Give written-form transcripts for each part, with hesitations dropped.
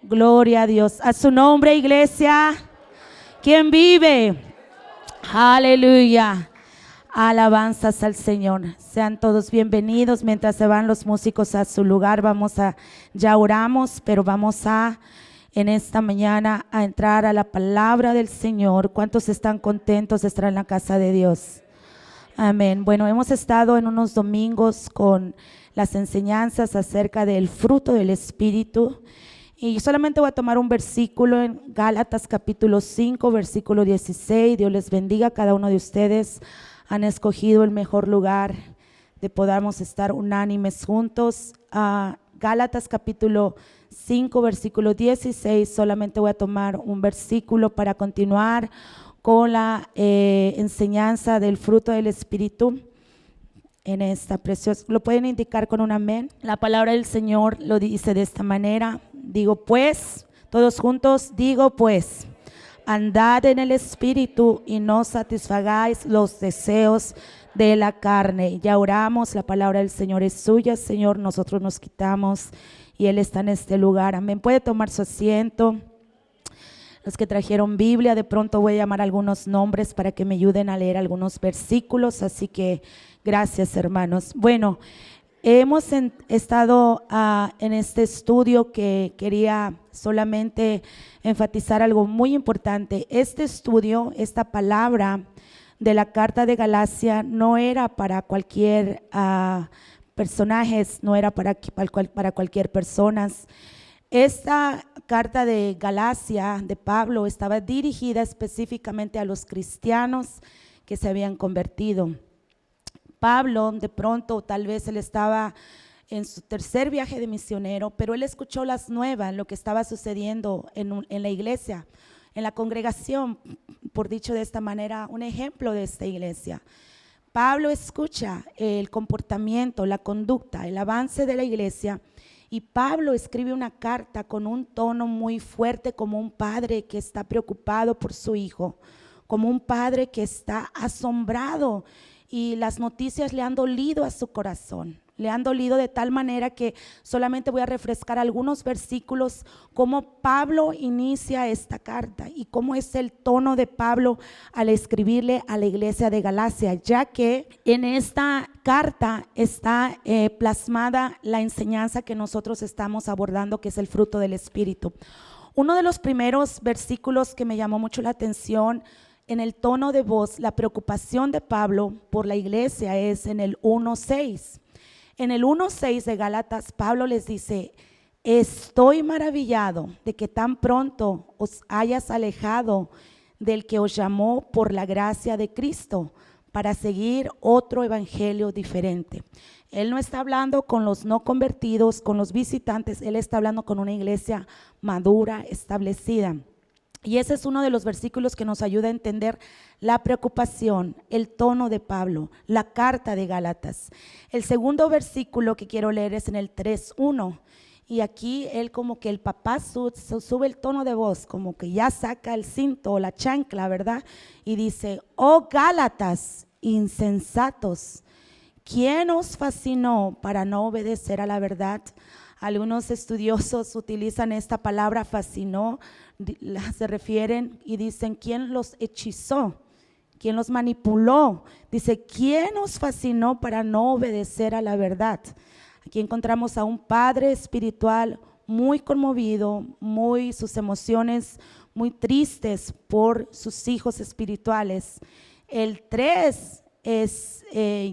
Gloria a Dios. A su nombre, iglesia. ¿Quién vive? Aleluya. Alabanzas al Señor. Sean todos bienvenidos. Mientras se van los músicos a su lugar, ya oramos, pero vamos en esta mañana a entrar a la palabra del Señor. ¿Cuántos están contentos de estar en la casa de Dios? Amén. Bueno, hemos estado en unos domingos con las enseñanzas acerca del fruto del Espíritu. Y solamente voy a tomar un versículo en Gálatas capítulo 5, versículo 16. Dios les bendiga a cada uno de ustedes. Han escogido el mejor lugar de podamos estar unánimes juntos. Gálatas capítulo 5, versículo 16. Solamente voy a tomar un versículo para continuar con la enseñanza del fruto del Espíritu. En esta preciosa, lo pueden indicar con un amén. La palabra del Señor lo dice de esta manera. Digo pues, todos juntos, digo pues, andad en el Espíritu y no satisfagáis los deseos de la carne. Ya oramos, la palabra del Señor es suya, Señor, nosotros nos quitamos y Él está en este lugar. Amén. Puede tomar su asiento. Los que trajeron Biblia, de pronto voy a llamar algunos nombres para que me ayuden a leer algunos versículos, así que gracias, hermanos. Bueno, hemos estado en este estudio que quería solamente enfatizar algo muy importante. Este estudio, esta palabra de la carta de Galacia no era para cualquier personaje, no era para cualquier persona. Esta carta de Galacia de Pablo estaba dirigida específicamente a los cristianos que se habían convertido. Pablo, de pronto, tal vez él estaba en su tercer viaje de misionero, pero él escuchó las nuevas, lo que estaba sucediendo en la iglesia, en la congregación, por dicho de esta manera, un ejemplo de esta iglesia. Pablo escucha el comportamiento, la conducta, el avance de la iglesia. Y Pablo escribe una carta con un tono muy fuerte, como un padre que está preocupado por su hijo, como un padre que está asombrado y las noticias le han dolido a su corazón. Le han dolido de tal manera que solamente voy a refrescar algunos versículos, cómo Pablo inicia esta carta y cómo es el tono de Pablo al escribirle a la iglesia de Galacia, ya que en esta carta está plasmada la enseñanza que nosotros estamos abordando, que es el fruto del Espíritu. Uno de los primeros versículos que me llamó mucho la atención en el tono de voz, la preocupación de Pablo por la iglesia, es en el 1:6. En el 1:6 de Gálatas, Pablo les dice: estoy maravillado de que tan pronto os hayas alejado del que os llamó por la gracia de Cristo para seguir otro evangelio diferente. Él no está hablando con los no convertidos, con los visitantes, él está hablando con una iglesia madura, establecida. Y ese es uno de los versículos que nos ayuda a entender la preocupación, el tono de Pablo, la carta de Gálatas. El segundo versículo que quiero leer es en el 3:1. Y aquí él, como que el papá sube el tono de voz, como que ya saca el cinto o la chancla, ¿verdad? Y dice: oh Gálatas insensatos, ¿quién os fascinó para no obedecer a la verdad? Algunos estudiosos utilizan esta palabra fascinó, se refieren y dicen: ¿quién los hechizó? ¿Quién los manipuló? Dice: ¿quién os fascinó para no obedecer a la verdad? Aquí encontramos a un padre espiritual muy conmovido, sus emociones muy tristes por sus hijos espirituales. El 3 es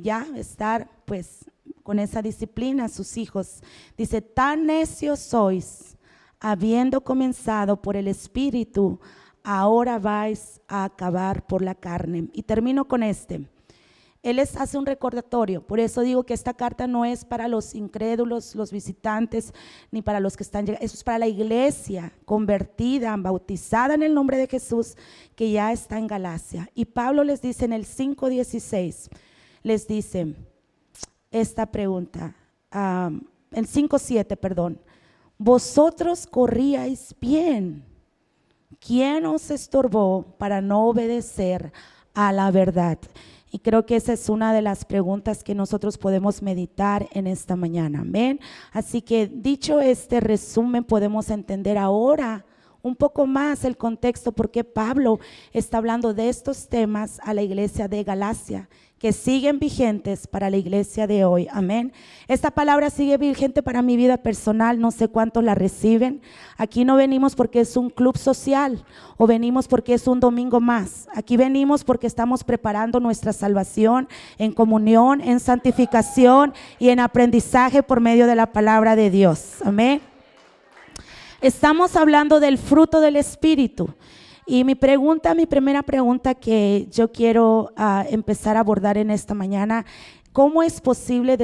ya estar pues con esa disciplina, sus hijos. Dice: tan necios sois, habiendo comenzado por el Espíritu, ahora vais a acabar por la carne. Y termino con este. Él les hace un recordatorio. Por eso digo que esta carta no es para los incrédulos, los visitantes, ni para los que están llegando. Eso es para la iglesia convertida, bautizada en el nombre de Jesús, que ya está en Galacia. Y Pablo les dice en el 5:16, les dice esta pregunta, el 5:7, perdón. Vosotros corríais bien. ¿Quién os estorbó para no obedecer a la verdad? Y creo que esa es una de las preguntas que nosotros podemos meditar en esta mañana. Amén. Así que dicho este resumen, podemos entender ahora un poco más el contexto por qué Pablo está hablando de estos temas a la iglesia de Galacia, que siguen vigentes para la iglesia de hoy. Amén. Esta palabra sigue vigente para mi vida personal, no sé cuántos la reciben. Aquí no venimos porque es un club social o venimos porque es un domingo más. Aquí venimos porque estamos preparando nuestra salvación en comunión, en santificación y en aprendizaje por medio de la palabra de Dios. Amén. Estamos hablando del fruto del Espíritu. Y mi primera pregunta que yo quiero empezar a abordar en esta mañana, ¿cómo es posible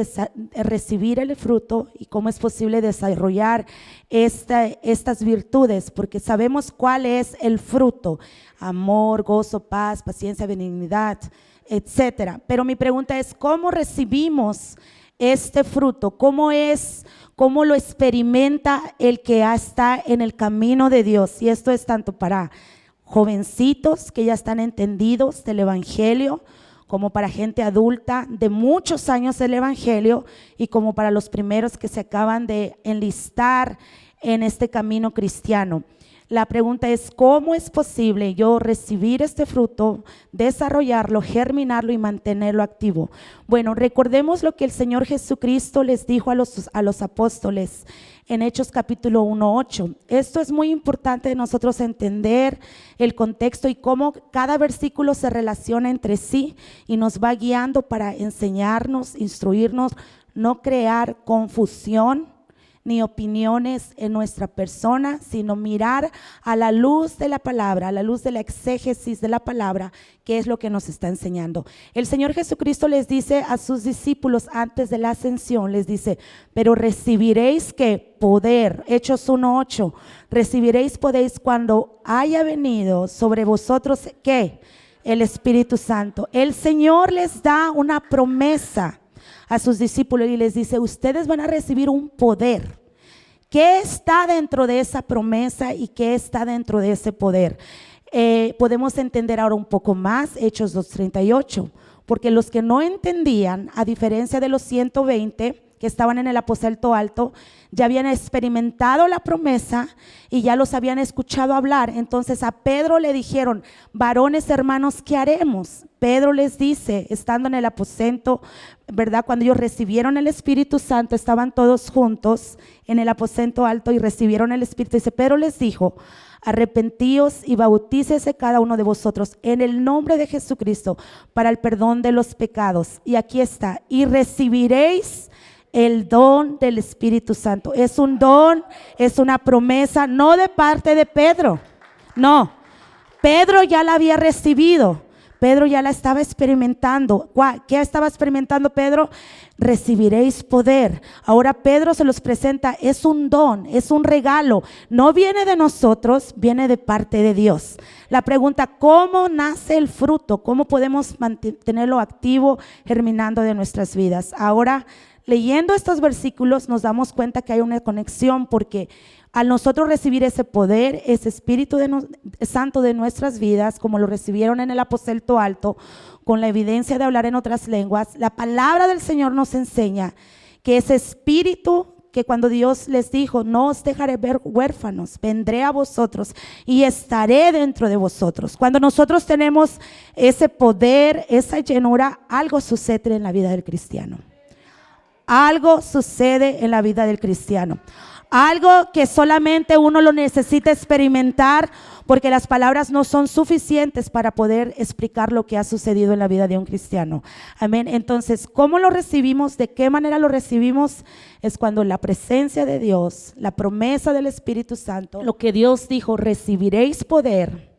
recibir el fruto y cómo es posible desarrollar estas virtudes? Porque sabemos cuál es el fruto: amor, gozo, paz, paciencia, benignidad, etcétera. Pero mi pregunta es, ¿cómo recibimos este fruto? ¿Cómo lo experimenta el que ya está en el camino de Dios? Y esto es tanto para jovencitos que ya están entendidos del evangelio, como para gente adulta de muchos años del evangelio, y como para los primeros que se acaban de enlistar en este camino cristiano. La pregunta es, ¿cómo es posible yo recibir este fruto, desarrollarlo, germinarlo y mantenerlo activo? Bueno, recordemos lo que el Señor Jesucristo les dijo a los apóstoles en Hechos capítulo 1:8. Esto es muy importante de nosotros entender el contexto y cómo cada versículo se relaciona entre sí y nos va guiando para enseñarnos, instruirnos, no crear confusión ni opiniones en nuestra persona, sino mirar a la luz de la palabra, a la luz de la exégesis de la palabra, que es lo que nos está enseñando. El Señor Jesucristo les dice a sus discípulos antes de la ascensión, les dice, pero recibiréis ¿qué? Poder. Hechos 1:8, recibiréis poder cuando haya venido sobre vosotros ¿qué? El Espíritu Santo. El Señor les da una promesa a sus discípulos y les dice, ustedes van a recibir un poder. ¿Qué está dentro de esa promesa y qué está dentro de ese poder? Podemos entender ahora un poco más Hechos 2:38, porque los que no entendían, a diferencia de los 120 que estaban en el aposento alto, ya habían experimentado la promesa y ya los habían escuchado hablar. Entonces a Pedro le dijeron, varones hermanos, ¿qué haremos? Pedro les dice, estando en el aposento, ¿verdad? Cuando ellos recibieron el Espíritu Santo, estaban todos juntos en el aposento alto y recibieron el Espíritu. Dice, Pedro les dijo, arrepentíos y bautícese cada uno de vosotros en el nombre de Jesucristo para el perdón de los pecados. Y aquí está, y recibiréis el don del Espíritu Santo. Es un don, es una promesa, no de parte de Pedro, no, Pedro ya la había recibido, Pedro ya la estaba experimentando. ¿Qué estaba experimentando Pedro? Recibiréis poder. Ahora Pedro se los presenta, es un don, es un regalo, no viene de nosotros, viene de parte de Dios. La pregunta, ¿cómo nace el fruto? ¿Cómo podemos mantenerlo activo, germinando de nuestras vidas? Ahora, leyendo estos versículos nos damos cuenta que hay una conexión, porque al nosotros recibir ese poder, ese Espíritu Santo de nuestras vidas, como lo recibieron en el aposento alto, con la evidencia de hablar en otras lenguas, la palabra del Señor nos enseña que ese Espíritu, que cuando Dios les dijo, no os dejaré ver huérfanos, vendré a vosotros y estaré dentro de vosotros. Cuando nosotros tenemos ese poder, esa llenura, algo sucede en la vida del cristiano. Algo sucede en la vida del cristiano. Algo que solamente uno lo necesita experimentar, porque las palabras no son suficientes para poder explicar lo que ha sucedido en la vida de un cristiano. Amén. Entonces, ¿cómo lo recibimos? ¿De qué manera lo recibimos? Es cuando la presencia de Dios, la promesa del Espíritu Santo, lo que Dios dijo, recibiréis poder,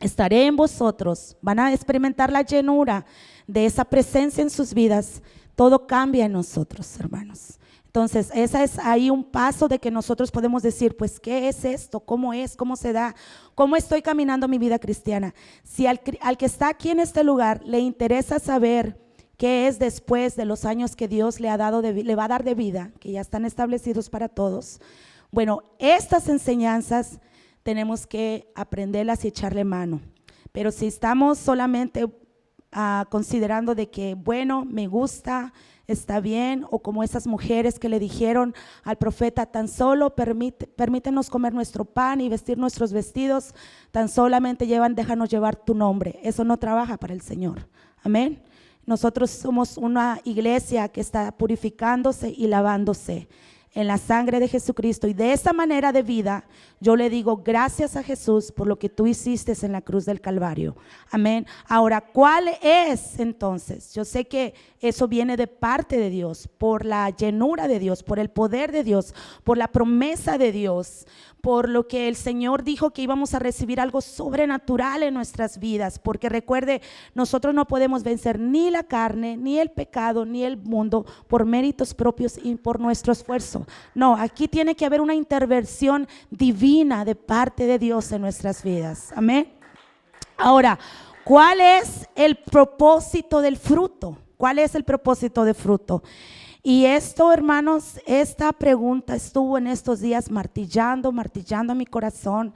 estaré en vosotros, van a experimentar la llenura de esa presencia en sus vidas. Todo cambia en nosotros, hermanos. Entonces, ese es ahí un paso de que nosotros podemos decir, pues, ¿qué es esto? ¿Cómo es? ¿Cómo se da? ¿Cómo estoy caminando mi vida cristiana? Si al que está aquí en este lugar le interesa saber qué es después de los años que Dios le va a dar de vida, que ya están establecidos para todos, bueno, estas enseñanzas tenemos que aprenderlas y echarle mano. Pero si estamos solamente considerando de que, bueno, me gusta, está bien, o como esas mujeres que le dijeron al profeta, tan solo permítenos comer nuestro pan y vestir nuestros vestidos, tan solamente déjanos llevar tu nombre. Eso no trabaja para el Señor. Amén. Nosotros somos una iglesia que está purificándose y lavándose en la sangre de Jesucristo, y de esa manera de vida yo le digo gracias a Jesús por lo que tú hiciste en la cruz del Calvario. Amén. Ahora, ¿cuál es entonces? Yo sé que eso viene de parte de Dios, por la llenura de Dios, por el poder de Dios, por la promesa de Dios, por lo que el Señor dijo que íbamos a recibir algo sobrenatural en nuestras vidas, porque recuerde, nosotros no podemos vencer ni la carne, ni el pecado, ni el mundo por méritos propios y por nuestro esfuerzo. No, aquí tiene que haber una intervención divina de parte de Dios en nuestras vidas. Amén. Ahora, ¿cuál es el propósito del fruto? ¿Cuál es el propósito del fruto? Y esto, hermanos, esta pregunta estuvo en estos días martillando a mi corazón.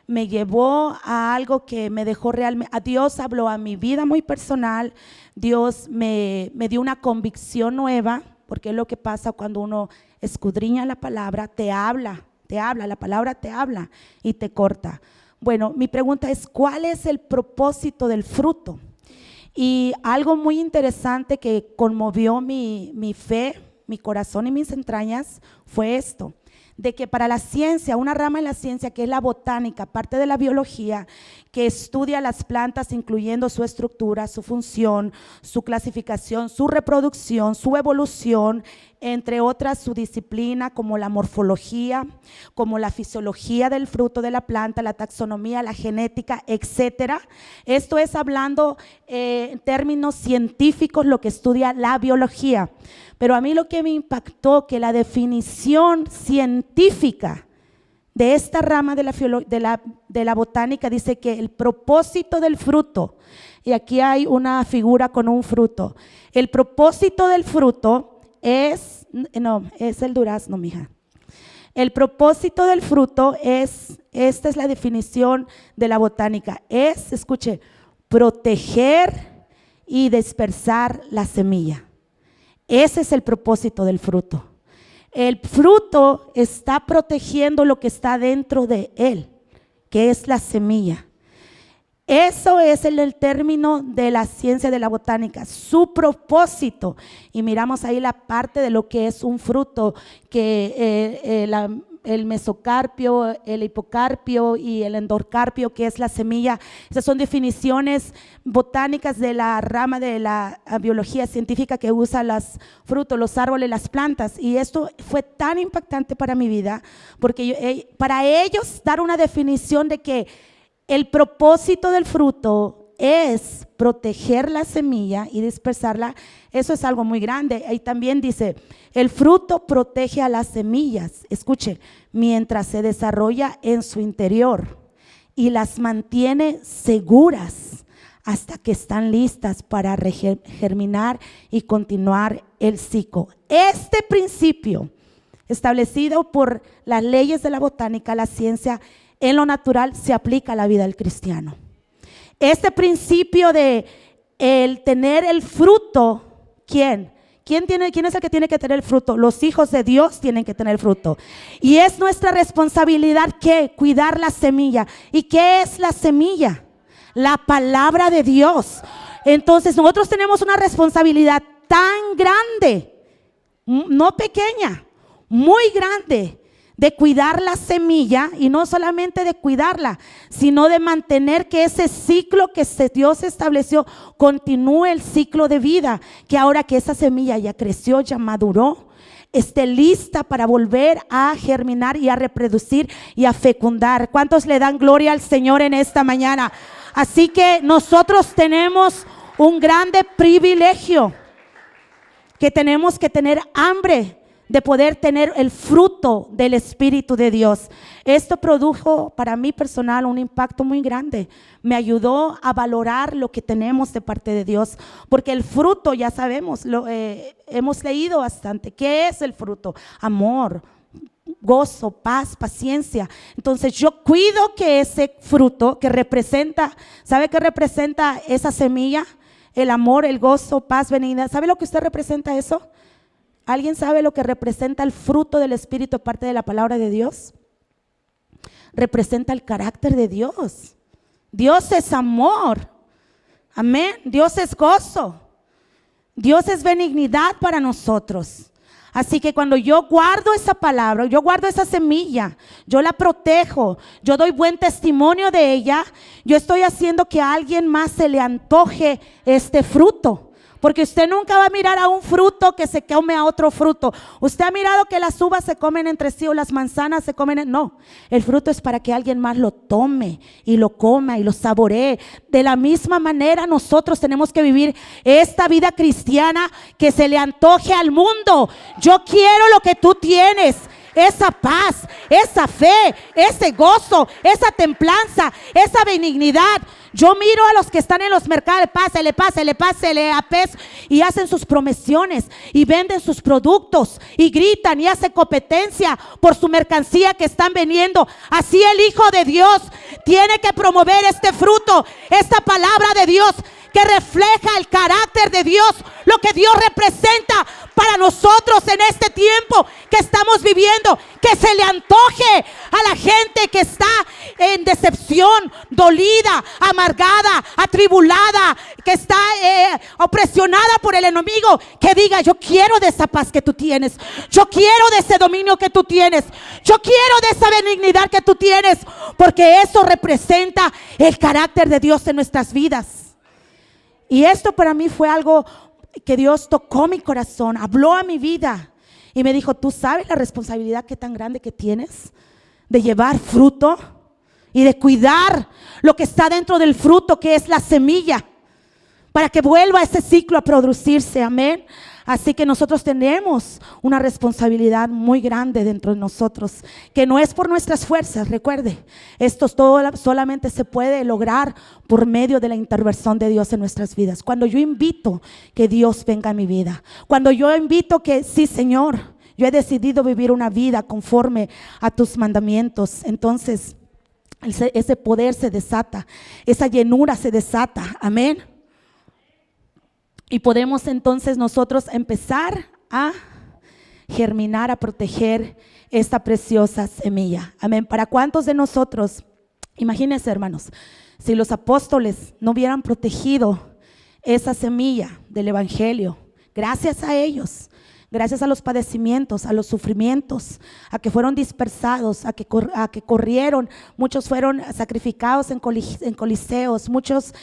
Me llevó a algo que me dejó realmente, a Dios habló a mi vida muy personal. Dios me dio una convicción nueva, porque es lo que pasa cuando uno escudriña la palabra, te habla, la palabra te habla y te corta. Bueno, mi pregunta es, ¿cuál es el propósito del fruto? Y algo muy interesante que conmovió mi fe, mi corazón y mis entrañas fue esto, de que para la ciencia, una rama de la ciencia que es la botánica, parte de la biología, que estudia las plantas incluyendo su estructura, su función, su clasificación, su reproducción, su evolución, entre otras su disciplina como la morfología, como la fisiología del fruto de la planta, la taxonomía, la genética, etcétera. Esto es hablando en términos científicos, lo que estudia la biología. Pero a mí lo que me impactó, que la definición científica de esta rama de la botánica dice que el propósito del fruto, y aquí hay una figura con un fruto, el propósito del fruto es el durazno, mija. El propósito del fruto esta es la definición de la botánica, escuche, proteger y dispersar la semilla. Ese es el propósito del fruto. El fruto está protegiendo lo que está dentro de él, que es la semilla. Eso es el término de la ciencia de la botánica, su propósito. Y miramos ahí la parte de lo que es un fruto, que el mesocarpio, el hipocarpio y el endocarpio, que es la semilla. Esas son definiciones botánicas de la rama de la biología científica que usa los frutos, los árboles, las plantas. Y esto fue tan impactante para mi vida, porque para ellos dar una definición de que el propósito del fruto es proteger la semilla y dispersarla, eso es algo muy grande. Ahí también dice, el fruto protege a las semillas, escuche, mientras se desarrolla en su interior y las mantiene seguras hasta que están listas para germinar y continuar el ciclo. Este principio, establecido por las leyes de la botánica, la ciencia, en lo natural se aplica a la vida del cristiano. Este principio de el tener el fruto, ¿quién es el que tiene que tener el fruto? Los hijos de Dios tienen que tener el fruto. Y es nuestra responsabilidad que cuidar la semilla. ¿Y qué es la semilla? La palabra de Dios. Entonces nosotros tenemos una responsabilidad tan grande, no pequeña, muy grande, de cuidar la semilla, y no solamente de cuidarla, sino de mantener que ese ciclo que Dios estableció continúe el ciclo de vida, que ahora que esa semilla ya creció, ya maduró, esté lista para volver a germinar y a reproducir y a fecundar. ¿Cuántos le dan gloria al Señor en esta mañana? Así que nosotros tenemos un grande privilegio, que tenemos que tener hambre de poder tener el fruto del Espíritu de Dios. Esto produjo para mí personal un impacto muy grande. Me ayudó a valorar lo que tenemos de parte de Dios, porque el fruto, ya sabemos, hemos leído bastante. ¿Qué es el fruto? Amor, gozo, paz, paciencia. Entonces yo cuido que ese fruto que representa, ¿sabe qué representa esa semilla? el amor, el gozo, paz, benignidad. ¿Sabe lo que usted representa eso? ¿Alguien sabe lo que representa el fruto del Espíritu aparte de la palabra de Dios? Representa el carácter de Dios. Dios es amor. Amén. Dios es gozo. Dios es benignidad para nosotros. Así que cuando yo guardo esa palabra, yo guardo esa semilla, yo la protejo, yo doy buen testimonio de ella, yo estoy haciendo que a alguien más se le antoje este fruto. Porque usted nunca va a mirar a un fruto que se come a otro fruto. Usted ha mirado que las uvas se comen entre sí o las manzanas se comen. No, el fruto es para que alguien más lo tome y lo coma y lo saboree. De la misma manera nosotros tenemos que vivir esta vida cristiana que se le antoje al mundo. Yo quiero lo que tú tienes. Esa paz, esa fe, ese gozo, esa templanza, esa benignidad. Yo miro a los que están en los mercados, pásele a peso, y hacen sus promociones y venden sus productos y gritan y hacen competencia por su mercancía que están vendiendo. Así el Hijo de Dios tiene que promover este fruto, esta palabra de Dios que refleja el carácter de Dios, lo que Dios representa para nosotros en este tiempo que estamos viviendo, que se le antoje a la gente que está en decepción, dolida, amargada, atribulada, que está opresionada por el enemigo, que diga: yo quiero de esa paz que tú tienes, yo quiero de ese dominio que tú tienes, yo quiero de esa benignidad que tú tienes, porque eso representa el carácter de Dios en nuestras vidas. Y esto para mí fue algo que Dios tocó mi corazón, habló a mi vida y me dijo: ¿tú sabes la responsabilidad que tan grande que tienes de llevar fruto y de cuidar lo que está dentro del fruto, que es la semilla, para que vuelva ese ciclo a producirse? Amén. Así que nosotros tenemos una responsabilidad muy grande dentro de nosotros, que no es por nuestras fuerzas. Recuerde, esto solamente se puede lograr por medio de la intervención de Dios en nuestras vidas. Cuando yo invito que Dios venga a mi vida, cuando yo invito que sí, Señor, yo he decidido vivir una vida conforme a tus mandamientos, entonces ese poder se desata, esa llenura se desata. Amén. Y podemos entonces nosotros empezar a germinar, a proteger esta preciosa semilla. Amén. ¿Para cuántos de nosotros? Imagínense, hermanos, si los apóstoles no hubieran protegido esa semilla del evangelio, gracias a ellos, gracias a los padecimientos, a los sufrimientos, a que fueron dispersados, a que corrieron, muchos fueron sacrificados en coliseos, muchos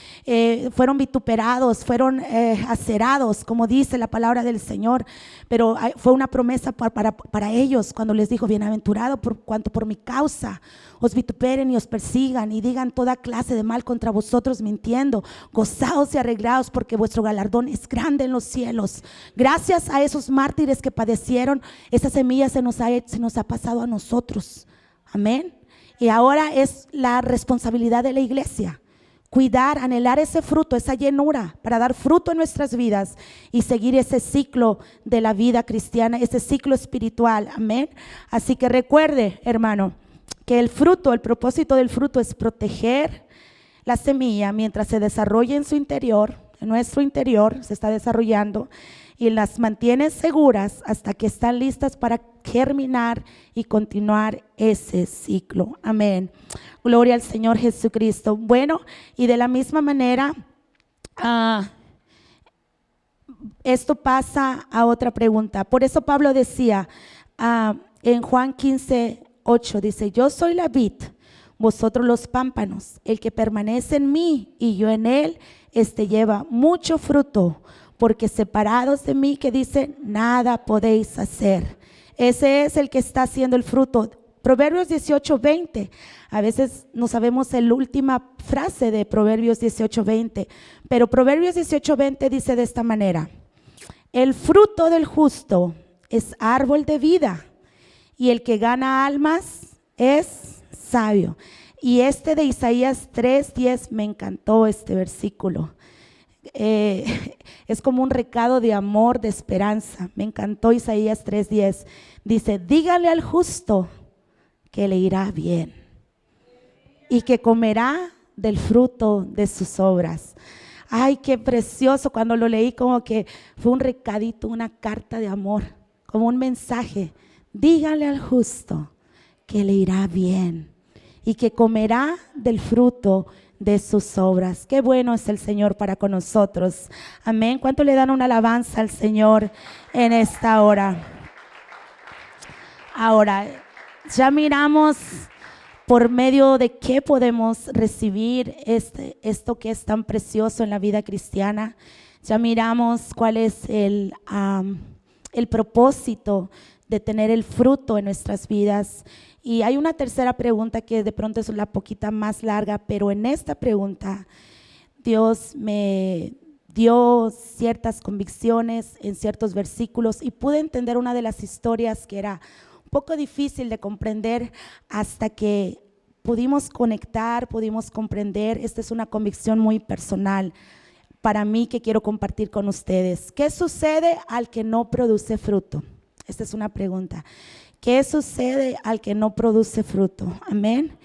fueron vituperados, fueron acerados, como dice la palabra del Señor. Pero fue una promesa para ellos cuando les dijo: bienaventurado por cuanto por mi causa os vituperen y os persigan y digan toda clase de mal contra vosotros mintiendo. Gozaos y arreglaos, porque vuestro galardón es grande en los cielos. Gracias a esos mártires que padecieron, esa semilla se nos ha pasado a nosotros. Amén. Y ahora es la responsabilidad de la iglesia cuidar, anhelar ese fruto, esa llenura, para dar fruto en nuestras vidas y seguir ese ciclo de la vida cristiana, ese ciclo espiritual. Amén. Así que recuerde, hermano, que el fruto, el propósito del fruto es proteger la semilla mientras se desarrolla en su interior, en nuestro interior se está desarrollando, y las mantiene seguras hasta que están listas para germinar y continuar ese ciclo. Amén. Gloria al Señor Jesucristo. Bueno, y de la misma manera, esto pasa a otra pregunta. Por eso Pablo decía en Juan 15:8, dice: yo soy la vid, vosotros los pámpanos. El que permanece en mí y yo en él, lleva mucho fruto, porque separados de mí, que dice, nada podéis hacer. Ese es el que está haciendo el fruto. Proverbios 18:20. A veces no sabemos la última frase de Proverbios 18:20, pero Proverbios 18:20 dice de esta manera: el fruto del justo es árbol de vida, y el que gana almas es sabio. Y de Isaías 3:10, me encantó este versículo. Es como un recado de amor, de esperanza. Me encantó Isaías 3:10. Dice: dígale al justo que le irá bien y que comerá del fruto de sus obras. Ay, qué precioso. Cuando lo leí como que fue un recadito, una carta de amor, como un mensaje. Dígale al justo que le irá bien y que comerá del fruto de sus obras. Qué bueno es el Señor para con nosotros. Amén. ¿Cuánto le dan una alabanza al Señor en esta hora? Ahora, ya miramos por medio de qué podemos recibir esto que es tan precioso en la vida cristiana. Ya miramos cuál es el propósito de tener el fruto en nuestras vidas. Y hay una tercera pregunta que de pronto es una poquita más larga, pero en esta pregunta Dios me dio ciertas convicciones en ciertos versículos y pude entender una de las historias que era un poco difícil de comprender hasta que pudimos conectar, pudimos comprender. Esta es una convicción muy personal para mí que quiero compartir con ustedes. ¿Qué sucede al que no produce fruto? Esta es una pregunta. ¿Qué sucede al que no produce fruto? Amén.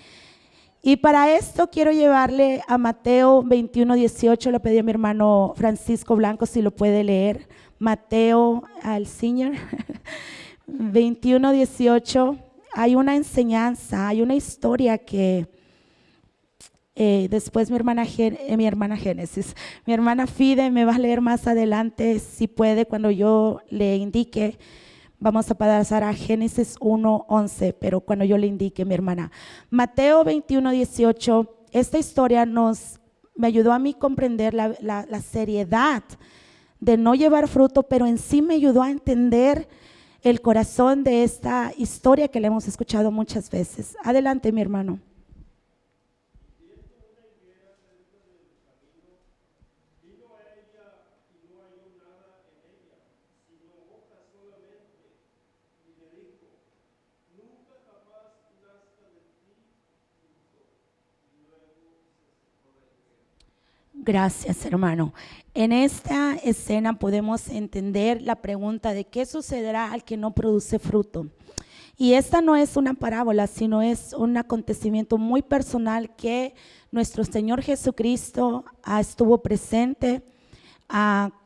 Y para esto quiero llevarle a Mateo 21:18. Le pedí a mi hermano Francisco Blanco si lo puede leer. Mateo al Señor 21:18. Hay una enseñanza, hay una historia que después mi hermana Génesis, mi hermana Fide me va a leer más adelante, si puede, cuando yo le indique. Vamos a pasar a Génesis 1:11, pero cuando yo le indique, mi hermana. Mateo 21:18, esta historia me ayudó a mí comprender la seriedad de no llevar fruto, pero en sí me ayudó a entender el corazón de esta historia que le hemos escuchado muchas veces. Adelante, mi hermano. Gracias, hermano. En esta escena podemos entender la pregunta de qué sucederá al que no produce fruto. Y esta no es una parábola, sino es un acontecimiento muy personal que nuestro Señor Jesucristo estuvo presente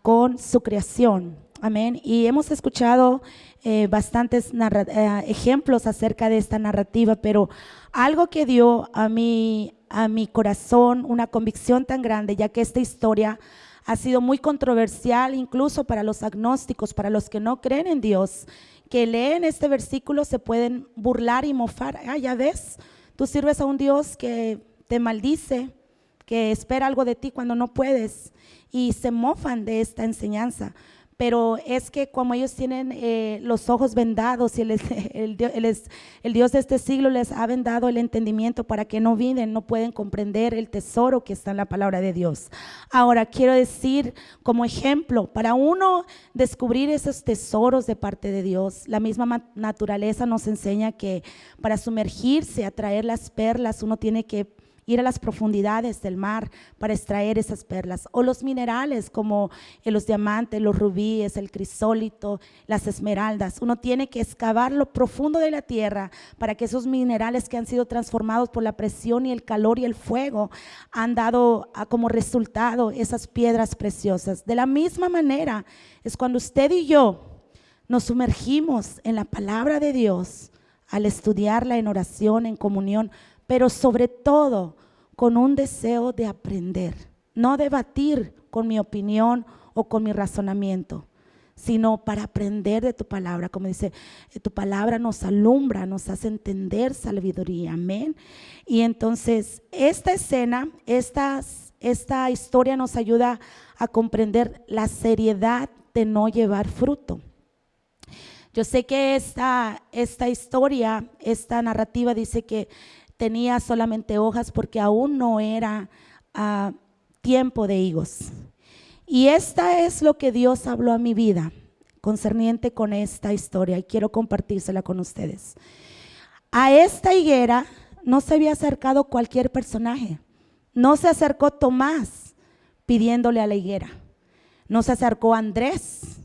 con su creación. Amén. Y hemos escuchado bastantes ejemplos acerca de esta narrativa, pero algo que dio a mi corazón una convicción tan grande, ya que esta historia ha sido muy controversial incluso para los agnósticos, para los que no creen en Dios, que leen este versículo se pueden burlar y mofar. Ya ves, tú sirves a un Dios que te maldice, que espera algo de ti cuando no puedes, y se mofan de esta enseñanza. Pero es que como ellos tienen los ojos vendados y el Dios de este siglo les ha vendado el entendimiento para que no viven, no pueden comprender el tesoro que está en la palabra de Dios. Ahora quiero decir como ejemplo, para uno descubrir esos tesoros de parte de Dios, la misma naturaleza nos enseña que para sumergirse, atraer las perlas, uno tiene que ir a las profundidades del mar para extraer esas perlas, o los minerales como los diamantes, los rubíes, el crisólito, las esmeraldas. Uno tiene que excavar lo profundo de la tierra para que esos minerales que han sido transformados por la presión y el calor y el fuego han dado como resultado esas piedras preciosas. De la misma manera es cuando usted y yo nos sumergimos en la palabra de Dios al estudiarla en oración, en comunión, pero sobre todo con un deseo de aprender, no debatir con mi opinión o con mi razonamiento, sino para aprender de tu palabra. Como dice, tu palabra nos alumbra, nos hace entender sabiduría, amén. Y entonces esta escena, esta historia nos ayuda a comprender la seriedad de no llevar fruto. Yo sé que esta historia, esta narrativa dice que tenía solamente hojas porque aún no era tiempo de higos. Y esta es lo que Dios habló a mi vida concerniente con esta historia y quiero compartírsela con ustedes. A esta higuera no se había acercado cualquier personaje. No se acercó Tomás pidiéndole a la higuera. No se acercó Andrés.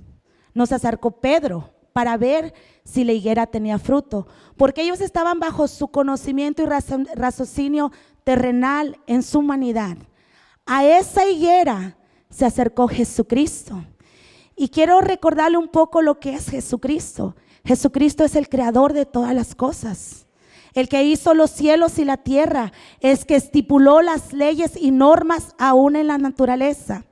No se acercó Pedro para ver si la higuera tenía fruto, porque ellos estaban bajo su conocimiento y raciocinio terrenal en su humanidad. A esa higuera se acercó Jesucristo. Y quiero recordarle un poco lo que es Jesucristo. Jesucristo es el creador de todas las cosas, el que hizo los cielos y la tierra, es que estipuló las leyes y normas aún en la naturaleza.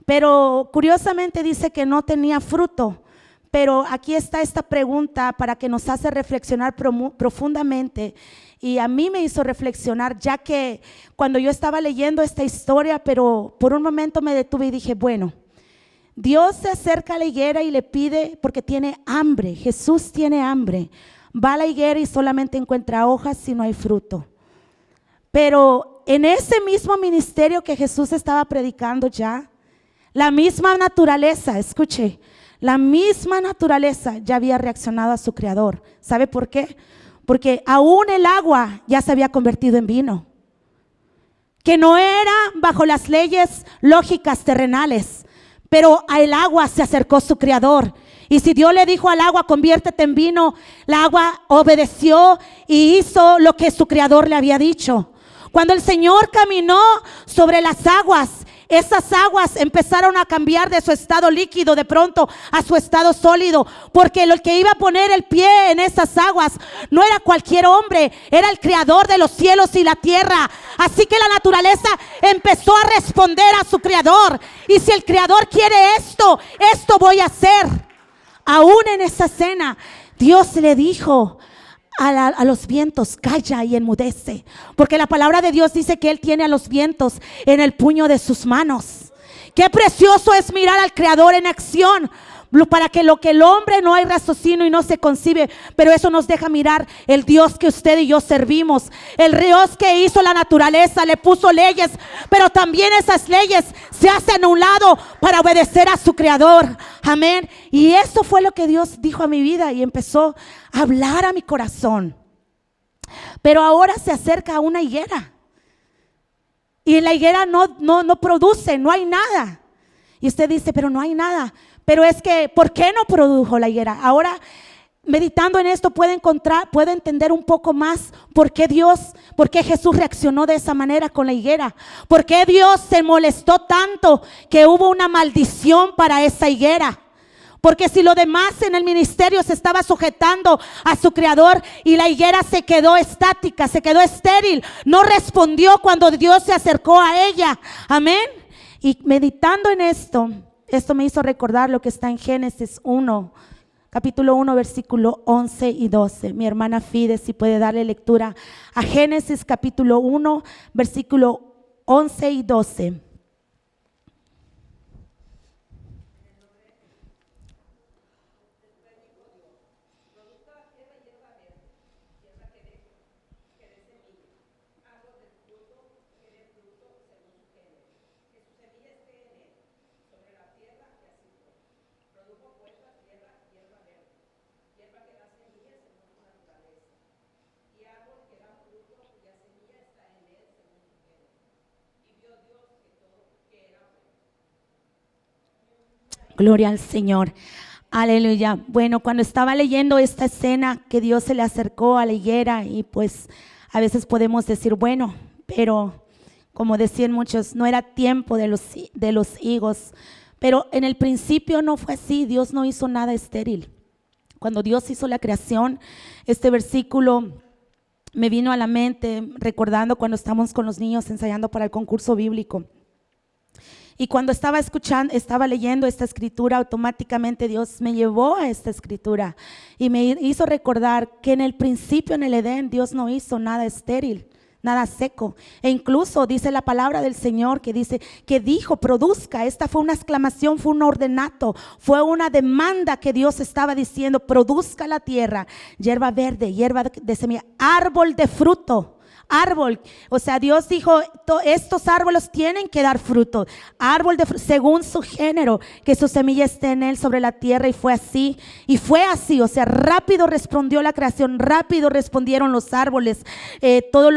Pero curiosamente dice que no tenía fruto. Pero aquí está esta pregunta para que nos hace reflexionar profundamente. Y a mí me hizo reflexionar, ya que cuando yo estaba leyendo esta historia, pero por un momento me detuve y dije, bueno, Dios se acerca a la higuera y le pide porque tiene hambre. Jesús tiene hambre. Va a la higuera y solamente encuentra hojas y no hay fruto. Pero en ese mismo ministerio que Jesús estaba predicando ya, la misma naturaleza, escuche, la misma naturaleza ya había reaccionado a su creador. ¿Sabe por qué? Porque aún el agua ya se había convertido en vino. Que no era bajo las leyes lógicas terrenales, pero al agua se acercó su creador. Y si Dios le dijo al agua, conviértete en vino, la agua obedeció y hizo lo que su creador le había dicho. Cuando el Señor caminó sobre las aguas, esas aguas empezaron a cambiar de su estado líquido de pronto a su estado sólido, porque el que iba a poner el pie en esas aguas no era cualquier hombre, era el creador de los cielos y la tierra. Así que la naturaleza empezó a responder a su creador. Y si el creador quiere esto, esto voy a hacer. Aún en esa cena, Dios le dijo a los vientos, calla y enmudece, porque la palabra de Dios dice que Él tiene a los vientos en el puño de sus manos. Qué precioso es mirar al Creador en acción, para que lo que el hombre no hay raciocinio y no se concibe, pero eso nos deja mirar el Dios que usted y yo servimos, el Dios que hizo la naturaleza, le puso leyes, pero también esas leyes se hacen a un lado para obedecer a su creador. Amén. Y eso fue lo que Dios dijo a mi vida y empezó a hablar a mi corazón. Pero ahora se acerca a una higuera y en la higuera no produce, no hay nada. Y usted dice, pero no hay nada. Pero es que, ¿por qué no produjo la higuera? Ahora, meditando en esto, puedo entender un poco más por qué Jesús reaccionó de esa manera con la higuera. ¿Por qué Dios se molestó tanto que hubo una maldición para esa higuera? Porque si lo demás en el ministerio se estaba sujetando a su creador y la higuera se quedó estática, se quedó estéril, no respondió cuando Dios se acercó a ella. Amén. Y meditando en esto me hizo recordar lo que está en Génesis 1, capítulo 1, versículo 11 y 12. Mi hermana Fide, si puede darle lectura a Génesis capítulo 1, versículo 11 y 12. Gloria al Señor. Aleluya. Bueno, cuando estaba leyendo esta escena que Dios se le acercó a la higuera y pues a veces podemos decir, bueno, pero como decían muchos, no era tiempo de los higos. Pero en el principio no fue así. Dios no hizo nada estéril. Cuando Dios hizo la creación, este versículo me vino a la mente recordando cuando estábamos con los niños ensayando para el concurso bíblico. Y cuando estaba leyendo esta escritura, automáticamente Dios me llevó a esta escritura y me hizo recordar que en el principio, en el Edén, Dios no hizo nada estéril, nada seco. E incluso dice la palabra del Señor que dijo, produzca. Esta fue una exclamación, fue un ordenato, fue una demanda que Dios estaba diciendo, produzca la tierra, hierba verde, hierba de semilla, árbol de fruto. Árbol, o sea, Dios dijo, estos árboles tienen que dar fruto, árbol de fruto, según su género, que su semilla esté en él sobre la tierra, y fue así, o sea, rápido respondió la creación, rápido respondieron los árboles, todo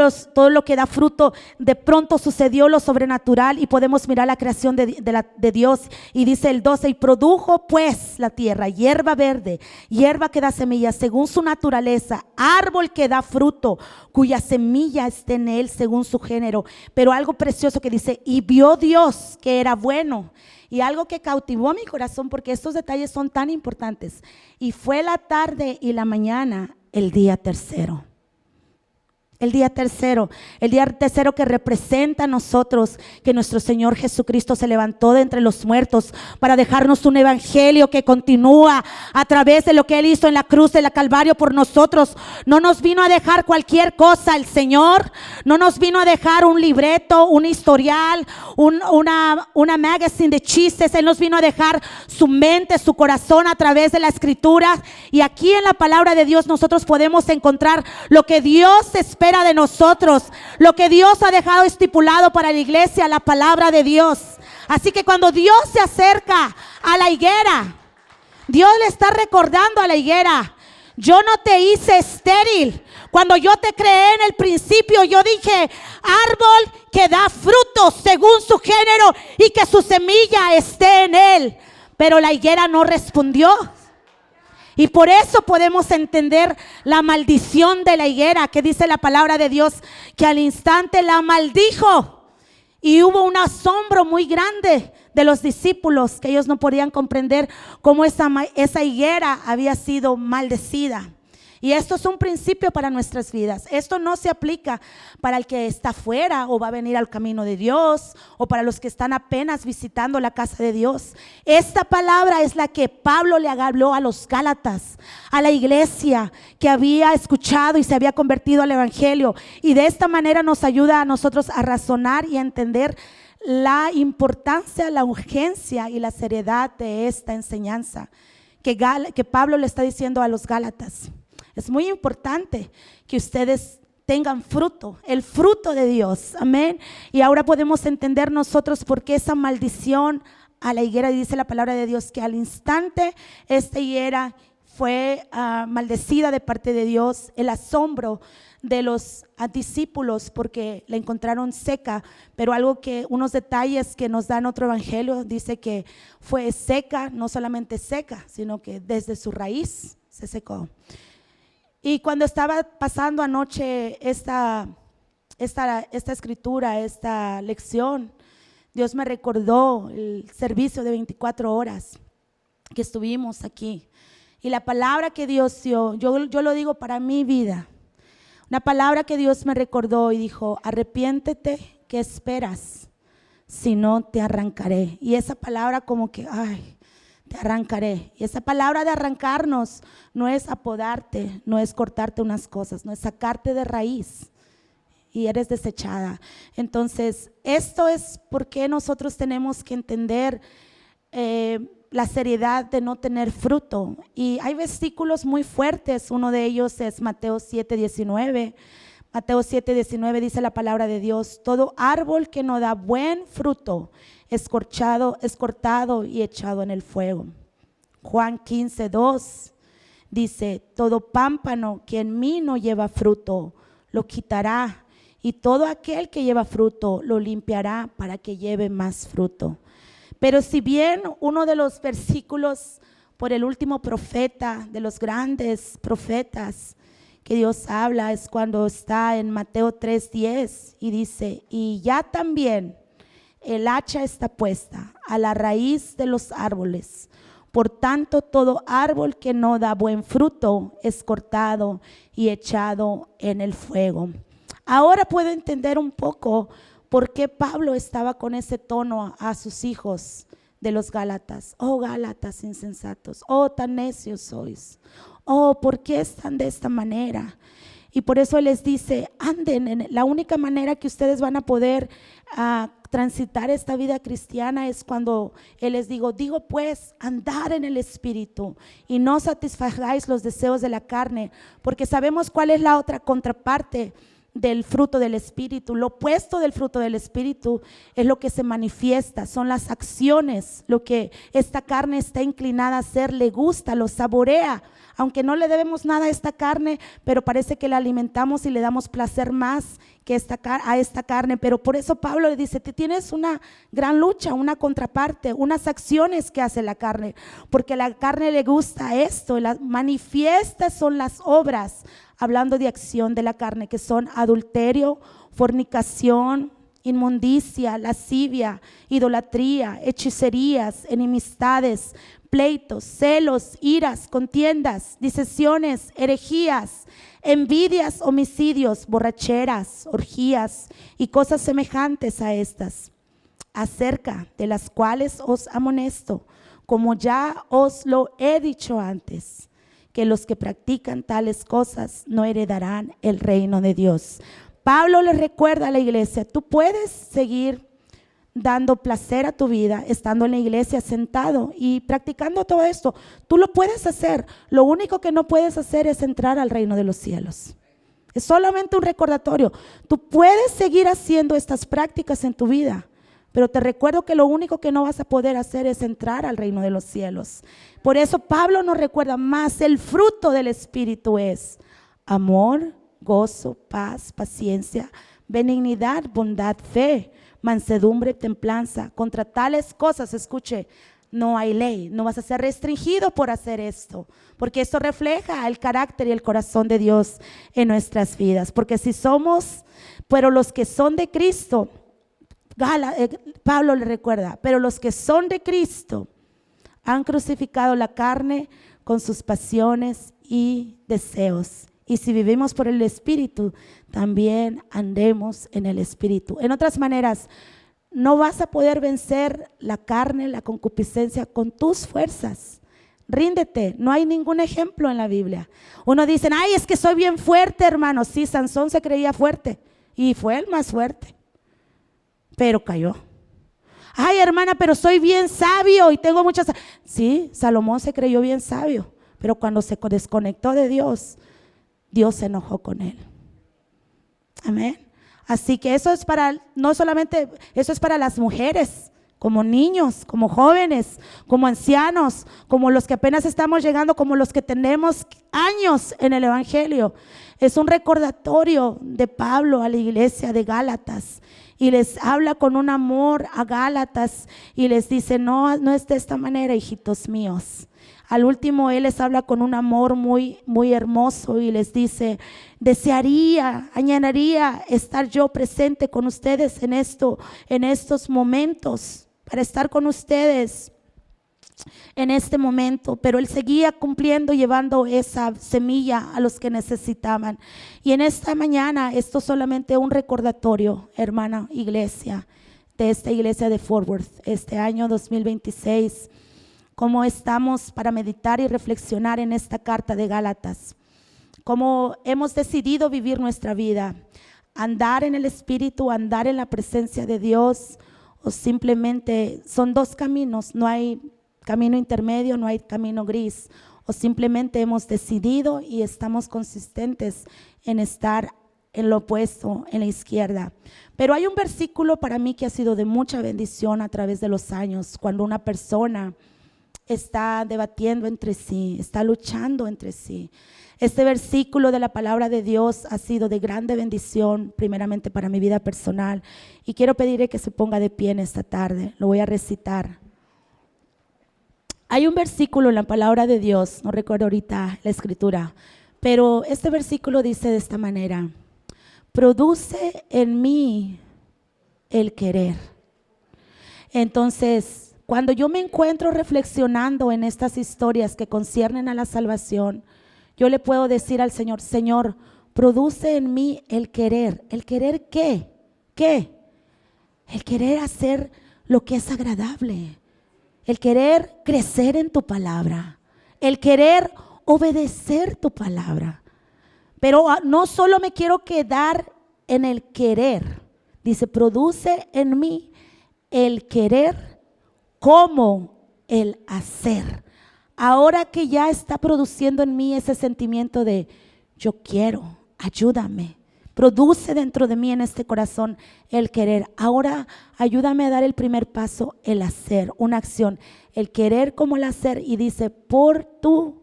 lo que da fruto, de pronto sucedió lo sobrenatural y podemos mirar la creación de Dios, y dice el 12, y produjo pues la tierra, hierba verde, hierba que da semilla, según su naturaleza, árbol que da fruto, cuya semilla semilla esté en él según su género. Pero algo precioso que dice, y vio Dios que era bueno. Y algo que cautivó mi corazón, porque estos detalles son tan importantes. Y fue la tarde y la mañana el día tercero. El día tercero que representa a nosotros que nuestro Señor Jesucristo se levantó de entre los muertos para dejarnos un evangelio que continúa a través de lo que Él hizo en la cruz de la Calvario por nosotros. No nos vino a dejar cualquier cosa el Señor, no nos vino a dejar un libreto, un historial, una magazine de chistes. Él nos vino a dejar su mente, su corazón a través de la Escritura. Y aquí en la palabra de Dios nosotros podemos encontrar lo que Dios espera de nosotros, lo que Dios ha dejado estipulado para la iglesia, la palabra de Dios. Así que cuando Dios se acerca a la higuera, Dios le está recordando a la higuera: yo no te hice estéril. Cuando yo te creé en el principio, yo dije: árbol que da frutos según su género y que su semilla esté en él. Pero la higuera no respondió. Y por eso podemos entender la maldición de la higuera, que dice la palabra de Dios que al instante la maldijo. Y hubo un asombro muy grande de los discípulos, que ellos no podían comprender cómo esa higuera había sido maldecida. Y esto es un principio para nuestras vidas. Esto no se aplica para el que está fuera o va a venir al camino de Dios, o para los que están apenas visitando la casa de Dios. Esta palabra es la que Pablo le habló a los Gálatas, a la iglesia que había escuchado y se había convertido al evangelio. Y de esta manera nos ayuda a nosotros a razonar y a entender la importancia, la urgencia y la seriedad de esta enseñanza que Pablo le está diciendo a los Gálatas. Es muy importante que ustedes tengan fruto, el fruto de Dios, amén. Y ahora podemos entender nosotros por qué esa maldición a la higuera. Dice la palabra de Dios que al instante esta higuera fue maldecida de parte de Dios. El asombro de los discípulos porque la encontraron seca, pero unos detalles que nos dan otro evangelio, dice que fue seca, no solamente seca, sino que desde su raíz se secó. Y cuando estaba pasando anoche esta escritura, esta lección, Dios me recordó el servicio de 24 horas que estuvimos aquí. Y la palabra que Dios dio, yo lo digo para mi vida, una palabra que Dios me recordó y dijo: arrepiéntete, ¿qué esperas? Si no, te arrancaré. Y esa palabra como que, te arrancaré. Y esa palabra de arrancarnos no es apodarte, no es cortarte unas cosas, no es sacarte de raíz y eres desechada. Entonces, esto es porque nosotros tenemos que entender la seriedad de no tener fruto. Y hay versículos muy fuertes, uno de ellos es Mateo 7:19. Mateo 7:19 dice la palabra de Dios: todo árbol que no da buen fruto es cortado y echado en el fuego. Juan 15:2 dice: todo pámpano que en mí no lleva fruto lo quitará, y todo aquel que lleva fruto lo limpiará para que lleve más fruto. Pero si bien uno de los versículos por el último profeta, de los grandes profetas que Dios habla, es cuando está en Mateo 3:10 y dice: y ya también el hacha está puesta a la raíz de los árboles. Por tanto, todo árbol que no da buen fruto es cortado y echado en el fuego. Ahora puedo entender un poco por qué Pablo estaba con ese tono a sus hijos de los Gálatas. Oh, Gálatas insensatos, oh, tan necios sois. Oh, ¿por qué están de esta manera? Y por eso Él les dice: anden. La única manera que ustedes van a poder transitar esta vida cristiana es cuando Él les digo pues, andar en el Espíritu y no satisfagáis los deseos de la carne, porque sabemos cuál es la otra contraparte del fruto del Espíritu. Lo opuesto del fruto del Espíritu es lo que se manifiesta, son las acciones, lo que esta carne está inclinada a hacer, le gusta, lo saborea, aunque no le debemos nada a esta carne, pero parece que la alimentamos y le damos placer más que a esta carne. Pero por eso Pablo le dice: tú tienes una gran lucha, una contraparte, unas acciones que hace la carne, porque la carne le gusta esto, las manifiestas son las obras. hablando de acción de la carne, que son adulterio, fornicación, inmundicia, lascivia, idolatría, hechicerías, enemistades, pleitos, celos, iras, contiendas, disensiones, herejías, envidias, homicidios, borracheras, orgías y cosas semejantes a estas, acerca de las cuales os amonesto, como ya os lo he dicho antes, que los que practican tales cosas no heredarán el reino de Dios. Pablo le recuerda a la iglesia, tú puedes seguir dando placer a tu vida, estando en la iglesia sentado y practicando todo esto. Tú lo puedes hacer. Lo único que no puedes hacer es entrar al reino de los cielos. Es solamente un recordatorio. Tú puedes seguir haciendo estas prácticas en tu vida, pero te recuerdo que lo único que no vas a poder hacer es entrar al reino de los cielos. Por eso Pablo nos recuerda más, el fruto del Espíritu es amor, gozo, paz, paciencia, benignidad, bondad, fe, mansedumbre, templanza. Contra tales cosas, escuche, no hay ley. No vas a ser restringido por hacer esto, porque esto refleja el carácter y el corazón de Dios en nuestras vidas. Porque si somos, pero los que son de Cristo, Pablo le recuerda, pero los que son de Cristo han crucificado la carne con sus pasiones y deseos. Y si vivimos por el Espíritu, también andemos en el Espíritu. En otras maneras, no vas a poder vencer la carne, la concupiscencia con tus fuerzas. Ríndete, no hay ningún ejemplo en la Biblia. Uno dice, ay, es que soy bien fuerte, hermano. Sí, Sansón se creía fuerte y fue el más fuerte, pero cayó. Ay, hermana, pero soy bien sabio y tengo muchas. Sí, Salomón se creyó bien sabio, pero cuando se desconectó de Dios, Dios se enojó con él. Amén. Así que eso es para, no solamente, eso es para las mujeres, como niños, como jóvenes, como ancianos, como los que apenas estamos llegando, como los que tenemos años en el Evangelio. Es un recordatorio de Pablo a la iglesia de Gálatas y les habla con un amor a Gálatas y les dice, no es de esta manera, hijitos míos. Al último él les habla con un amor muy, muy hermoso y les dice, desearía, añoraría estar yo presente con ustedes en estos momentos, para estar con ustedes en este momento, pero él seguía cumpliendo, llevando esa semilla a los que necesitaban. Y en esta mañana, esto es solamente un recordatorio, hermana iglesia, de esta iglesia de Fort Worth, este año 2026, cómo estamos para meditar y reflexionar en esta carta de Gálatas, cómo hemos decidido vivir nuestra vida, andar en el Espíritu, andar en la presencia de Dios, o simplemente son dos caminos, no hay camino intermedio, no hay camino gris, o simplemente hemos decidido y estamos consistentes en estar en lo opuesto, en la izquierda. Pero hay un versículo para mí que ha sido de mucha bendición a través de los años, cuando una persona está debatiendo entre sí, está luchando entre sí. Este versículo de la palabra de Dios ha sido de grande bendición, primeramente para mi vida personal, y quiero pedirle que se ponga de pie en esta tarde. Lo voy a recitar. Hay un versículo en la palabra de Dios, no recuerdo ahorita la escritura, pero este versículo dice de esta manera: produce en mí el querer. Entonces, cuando yo me encuentro reflexionando en estas historias que conciernen a la salvación, yo le puedo decir al Señor: Señor, produce en mí el querer. ¿El querer qué? ¿Qué? El querer hacer lo que es agradable. El querer crecer en tu palabra. El querer obedecer tu palabra. Pero no solo me quiero quedar en el querer. Dice, produce en mí el querer como el hacer. Ahora que ya está produciendo en mí ese sentimiento de yo quiero, ayúdame. Produce dentro de mí, en este corazón, el querer. Ahora ayúdame a dar el primer paso, el hacer, una acción. El querer como el hacer. Y dice, por tu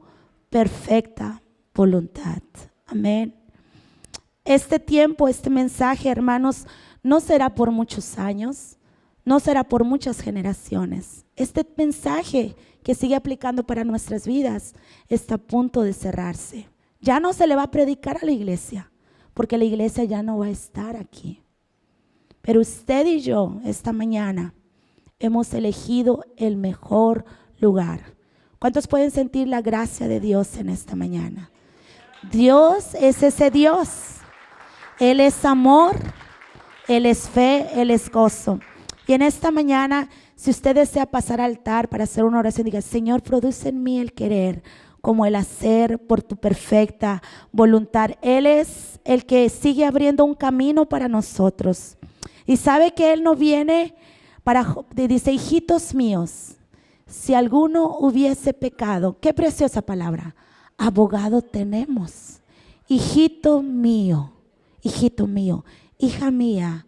perfecta voluntad. Amén. Este tiempo, este mensaje, hermanos, no será por muchos años, no será por muchas generaciones. Este mensaje que sigue aplicando para nuestras vidas está a punto de cerrarse. Ya no se le va a predicar a la iglesia, porque la iglesia ya no va a estar aquí. Pero usted y yo esta mañana hemos elegido el mejor lugar. ¿Cuántos pueden sentir la gracia de Dios en esta mañana? Dios es ese Dios. Él es amor, Él es fe, Él es gozo. Y en esta mañana, si usted desea pasar al altar para hacer una oración, diga: Señor, produce en mí el querer como el hacer por tu perfecta voluntad. Él es el que sigue abriendo un camino para nosotros. Y sabe que Él no viene dice: hijitos míos, si alguno hubiese pecado, qué preciosa palabra, abogado tenemos. Hijito mío, hija mía,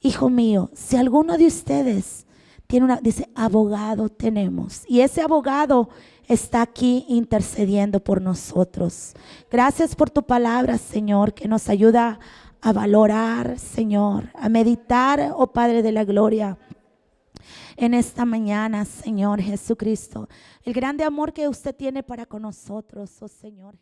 hijo mío, si alguno de ustedes tiene dice, abogado tenemos. Y ese abogado está aquí intercediendo por nosotros. Gracias por tu palabra, Señor, que nos ayuda a valorar, Señor, a meditar, oh Padre de la gloria, en esta mañana, Señor Jesucristo, el grande amor que usted tiene para con nosotros, oh Señor.